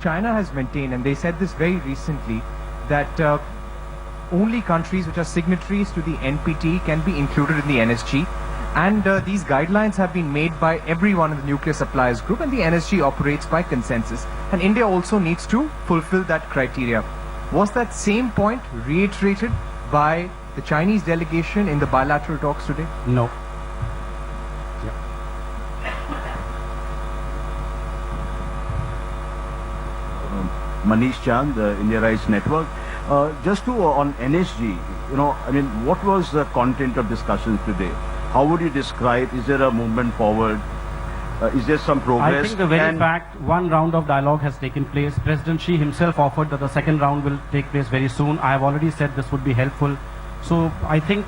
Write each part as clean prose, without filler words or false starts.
China has maintained, and they said this very recently, that only countries which are signatories to the NPT can be included in the NSG. And these guidelines have been made by everyone in the nuclear suppliers group, and the NSG operates by consensus. And India also needs to fulfill that criteria. Was that same point reiterated by the Chinese delegation in the bilateral talks today? No. Manish Chand, India Rights Network. Just on NSG, I mean, what was the content of discussions today? How would you describe? Is there a movement forward? Is there some progress? I think the very fact one round of dialogue has taken place. President Xi himself offered that the second round will take place very soon. I have already said this would be helpful. So I think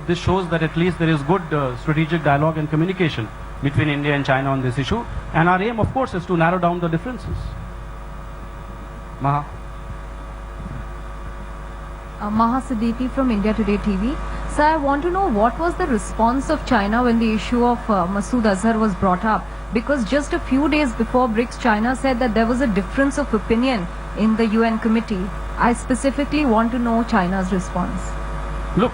this shows that at least there is good strategic dialogue and communication between India and China on this issue. And our aim, of course, is to narrow down the differences. Maha. Maha Siddiqui from India Today TV. Sir, I want to know what was the response of China when the issue of Masood Azhar was brought up? Because just a few days before BRICS, China said that there was a difference of opinion in the UN committee. I specifically want to know China's response. Look,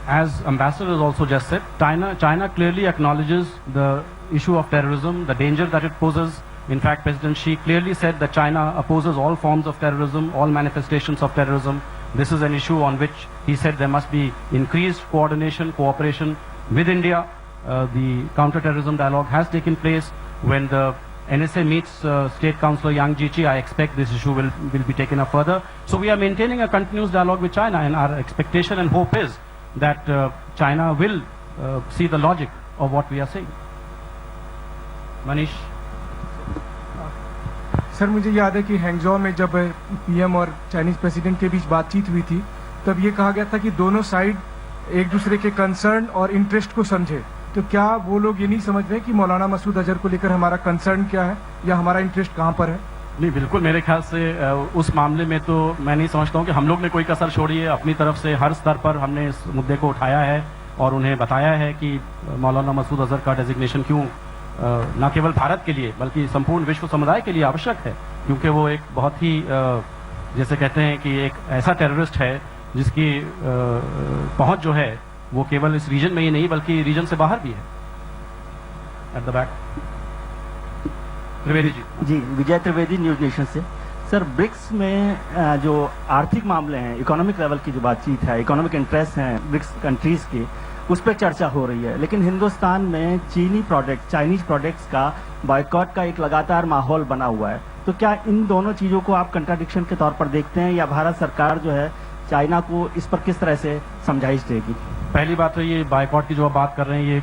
as Ambassador has also just said, China clearly acknowledges the issue of terrorism, the danger that it poses. In fact, President Xi clearly said that China opposes all forms of terrorism, all manifestations of terrorism. This is an issue on which he said there must be increased coordination, cooperation with India. The counter-terrorism dialogue has taken place. When the NSA meets State Councillor Yang Jiechi, I expect this issue will be taken up further. So we are maintaining a continuous dialogue with China, and our expectation and hope is that China will see the logic of what we are saying. Manish. Sir मुझे याद है कि Hangzhou में जब PM और Chinese president के बीच बातचीत हुई थी तब ये कहा गया था कि दोनों साइड एक दूसरे के कंसर्न और इंटरेस्ट को समझे। तो क्या वो लोग ये नहीं समझ रहे कि मौलाना मसूद अजहर को लेकर हमारा कंसर्न क्या है या हमारा इंटरेस्ट कहाँ पर है? नहीं, बिल्कुल मेरे ख्याल से उस मामले में तो मैं नहीं समझता हूँ कि हम लोग ने कोई कसर छोड़ी है। अपनी तरफ से हर स्तर पर हमने इस मुद्दे को उठाया है और उन्हें बताया है कि मौलाना मसूद अजहर का डेजिग्नेशन क्यों न केवल भारत के लिए बल्कि संपूर्ण विश्व समुदाय के लिए आवश्यक है, क्योंकि वो एक बहुत ही जैसे कहते हैं कि एक ऐसा टेररिस्ट है जिसकी पहुंच जो है वो केवल इस रीजन में ही नहीं बल्कि रीजन से बाहर भी है। At the back Trivedi ji. Vijay Trivedi, News Nation से। सर, ब्रिक्स में जो आर्थिक मामले हैं, इकोनॉमिक लेवल की जो बातचीत है, इकोनॉमिक इंटरेस्ट हैं ब्रिक्स कंट्रीज के, उस पर चर्चा हो रही है, लेकिन हिंदुस्तान में चाइनीज प्रोडक्ट्स का बॉयकॉट का एक लगातार माहौल बना हुआ है। तो क्या इन दोनों चीजों को आप कंट्राडिक्शन के तौर पर देखते हैं या भारत सरकार जो है चाइना को इस पर किस तरह से समझाइश देगी? पहली बात तो ये बायकॉट की जो आप बात कर रहे हैं, ये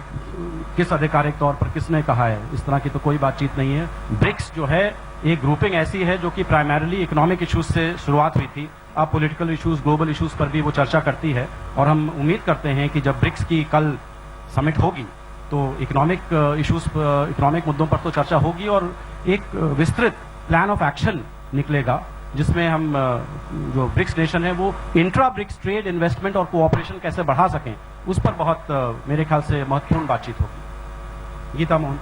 किस आधिकारिक तौर पर किसने कहा है? इस तरह की तो कोई बातचीत नहीं है। ब्रिक्स जो है एक ग्रुपिंग ऐसी है जो कि प्राइमरीली इकोनॉमिक इश्यूज से शुरुआत हुई थी। अब पॉलिटिकल इश्यूज, ग्लोबल इश्यूज पर भी वो चर्चा करती है और हम उम्मीद करते हैं कि जब ब्रिक्स की कल समिट होगी तो इकोनॉमिक इश्यूज, इकोनॉमिक मुद्दों पर तो चर्चा होगी और एक विस्तृत प्लान ऑफ एक्शन निकलेगा जिसमें हम जो ब्रिक्स नेशन है वो इंट्रा ब्रिक्स ट्रेड, इन्वेस्टमेंट और कोऑपरेशन कैसे बढ़ा सकें, उस पर बहुत मेरे ख्याल से महत्वपूर्ण बातचीत होगी। Gita Mohan.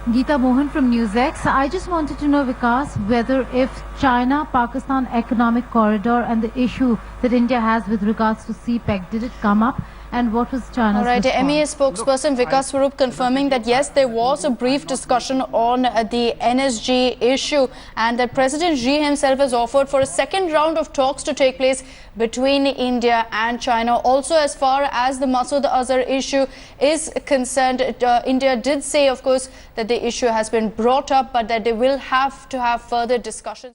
Geeta Mohan from NewsX. I just wanted to know, Vikas, whether if China-Pakistan economic corridor and the issue that India has with regards to CPEC, did it come up? And what was China's response? MEA spokesperson Vikas Swarup confirming that yes, there was a brief discussion on the NSG issue and that President Xi himself has offered for a second round of talks to take place between India and China. Also, as far as the Masood Azhar issue is concerned, India did say, of course, that the issue has been brought up, but that they will have to have further discussions.